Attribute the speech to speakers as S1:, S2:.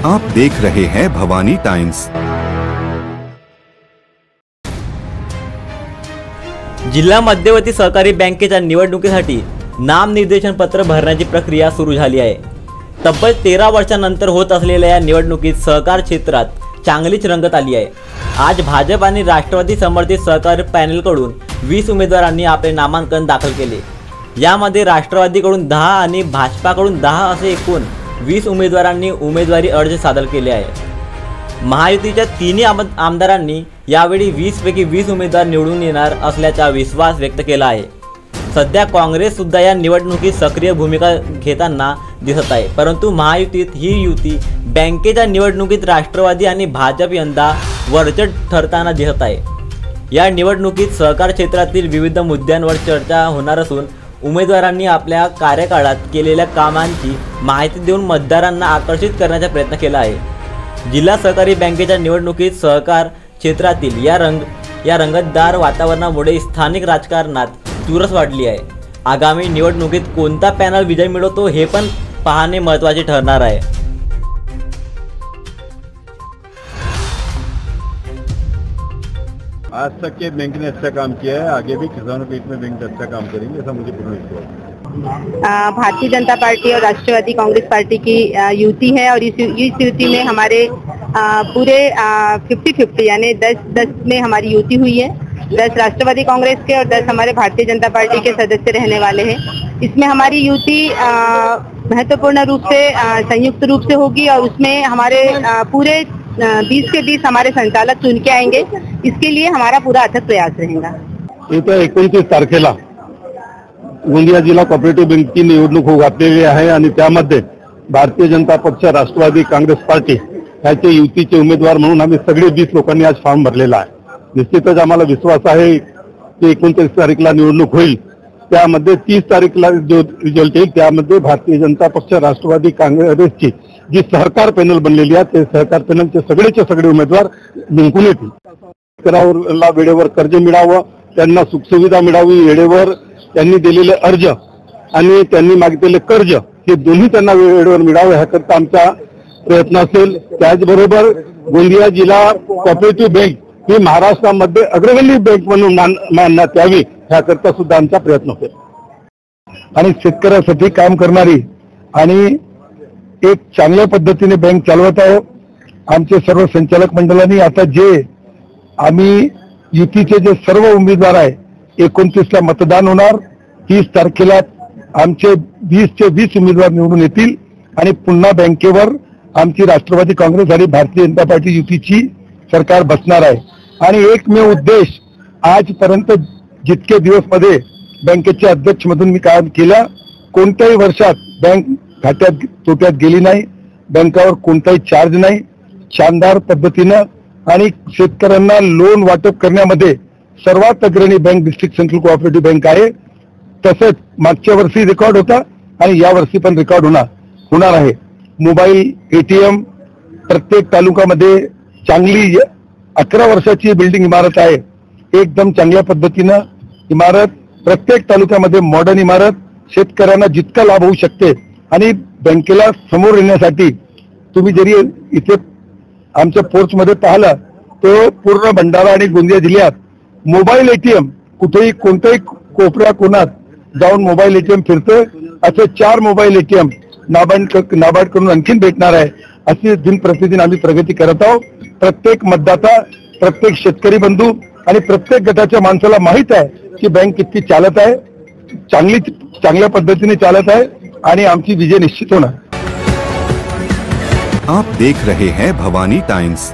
S1: आप देख रहे हैं भवानी टाइम्स।
S2: जिल्हा मध्यवर्ती सहकारी बँकेच्या निवडणुकीसाठी नामनिर्देशन पत्र भरण्याची प्रक्रिया सुरू झाली आहे। तब्बल 13 वर्षांनंतर होत असलेल्या या निवडणुकीत सहकार क्षेत्रात चांगलीच रंगत आली आहे। आज भाजप आणि राष्ट्रवादी समर्थित सहकारी पॅनलकडून 20 उमेदवारांनी आपले नामांकन दाखल केले। यामध्ये राष्ट्रवादीकडून 10 आणि भाजपाकडून 10 असे एकूण 20 उमेदवारांनी उमेदवारी अर्ज सादर केले आहे। महायुतीच्या तिन्ही आमदारांनी यावेळी 20 पैकी 20 उमेदवार निवडून येणार असल्याचा विश्वास व्यक्त केला आहे। सध्या काँग्रेस सुद्धा या निवडणुकीत सक्रिय भूमिका घेताना दिसत आहे, परंतु महायुतीत ही युती बँकेच्या निवडणुकीत राष्ट्रवादी आणि भाजप यंदा वरचढ ठरताना दिसत आहे। या निवडणुकीत सहकार क्षेत्रातील विविध मुद्द्यांवर चर्चा होणार असून उमेदवारांनी आपल्या कार्यकाळात केलेल्या कामांची माहिती देऊन मतदारांना आकर्षित करण्याचा प्रयत्न केला आहे। जिल्हा सहकारी बँकेच्या निवडणुकीत सहकार क्षेत्रातील या रंगतदार वातावरणामुळे स्थानिक राजकारणात चुरस वाढली आहे। आगामी निवडणुकीत कोणता पॅनल विजय मिळवतो हे पण पाहणे महत्त्वाचे ठरणार आहे।
S3: आज तक के बैंक ने अच्छा काम किया है, आगे भी किसानों के हित में बैंक अच्छा काम करेंगे, ऐसा मुझे पूर्ण विश्वास है।
S4: भारतीय जनता पार्टी और राष्ट्रवादी कांग्रेस पार्टी की युति है और इस युति में हमारे पूरे 50-50 यानी 10-10 में हमारी युति हुई है। 10 राष्ट्रवादी कांग्रेस के और 10 हमारे भारतीय जनता पार्टी के सदस्य रहने वाले हैं। इसमें हमारी युति महत्वपूर्ण रूप से संयुक्त रूप से होगी और उसमें हमारे पूरे 20 के 20 हमारे संचालक चुन के आएंगे। इसके लिए हमारा पूरा अथक प्रयास रहेगा।
S3: येत्या 29 तारखेला गोंदिया जिल्हा कोऑपरेटिव्ह बँकेची निवडणूक होऊ घातलेली आहे आणि त्यामध्ये भारतीय जनता पक्ष, राष्ट्रवादी काँग्रेस पार्टी याचे युतीचे उमेदवार म्हणून आम्ही सगळे 20 लोकांनी आज फॉर्म भरलेला आहे। निश्चितच आम्हाला विश्वास आहे की 29 तारखेला निवडणूक होईल, त्यामध्ये 30 तारखेला जो रिझल्ट येईल त्यामध्ये भारतीय जनता पक्ष, राष्ट्रवादी काँग्रेसची जी सहकार पॅनल बनलेली आहे ते सहकार पॅनलचे सगळेचे सगळे उमेदवार जिंकून येतील। शेतकऱ्याला वेळेवर कर्ज मिळावं, त्यांना सुखसुविधा मिळावी, वेळेवर त्यांनी दिलेले अर्ज आणि त्यांनी मागितलेले कर्ज हे दोन्ही त्यांना वेळेवर मिळावं ह्याकरता आमचा प्रयत्न असेल। त्याचबरोबर गोंदिया जिल्हा कोऑपरेटिव्ह बँक ही महाराष्ट्रामध्ये अग्रगण्य बँक म्हणून मानण्यात यावी ह्याकरता सुद्धा आमचा प्रयत्न असेल। आणि शेतकऱ्यासाठी काम करणारी आणि एक चांगल्या पद्धतीने बँक चालवत आहे आमचे सर्व संचालक मंडळांनी। आता जे आम्ही युतीचे जे सर्व उमेदवार आहे 29ला मतदान होणार, 30 तारखेला आमचे 20चे 20 उमेदवार निवडून येतील आणि पुन्हा बँकेवर आमची राष्ट्रवादी काँग्रेस आणि भारतीय जनता पार्टी युतीची सरकार बसणार आहे। आणि एकमेव उद्देश आजपर्यंत जितके दिवसमध्ये बँकेच्या अध्यक्ष म्हणून मी काम केलं, कोणत्याही वर्षात बँक खात्यात तोट्यात गेली नाही, बँकावर कोणताही चार्ज नाही, शानदार पद्धतीनं आणि शेतकऱ्यांना लोन वाटप करण्यामध्ये सर्वात अग्रणी bank district central cooperative bank आहे। तसंच मागच्या वर्षी रेकॉर्ड होता आणि या वर्षी पण रेकॉर्ड होणार आहे। मोबाईल एटीएम प्रत्येक तालुक्यामध्ये चांगली 11 वर्षाची बिल्डिंग इमारत आहे, एकदम चांगल्या पद्धतीनं इमारत प्रत्येक तालुक्यामध्ये मॉडर्न इमारत शेतकऱ्यांना जितका लाभ होऊ शकते। आणि बँकेला समोर येण्यासाठी तुम्ही जरी इथे आमच्या पोर्चमध्ये पाहिलं तर पूर्ण भंडारा आणि गोंदिया जिल्ह्यात मोबाईल एटीएम कुठेही कोणत्याही कोपऱ्या कोणात जाऊन मोबाईल एटीएम फिरतोय, असे 4 मोबाईल एटीएम नाबार्डकडून आणखीन भेटणार आहे। अशी दिन प्रतिदिन आम्ही प्रगती करत आहोत। प्रत्येक मतदाता, प्रत्येक शेतकरी बंधू आणि प्रत्येक गटाच्या माणसाला माहित आहे की बँक किती चालत आहे, चांगल्या पद्धतीने चालत आहे आणि आमची विजय निश्चित होणार।
S1: आप देख रहे हैं भवानी टाइम्स।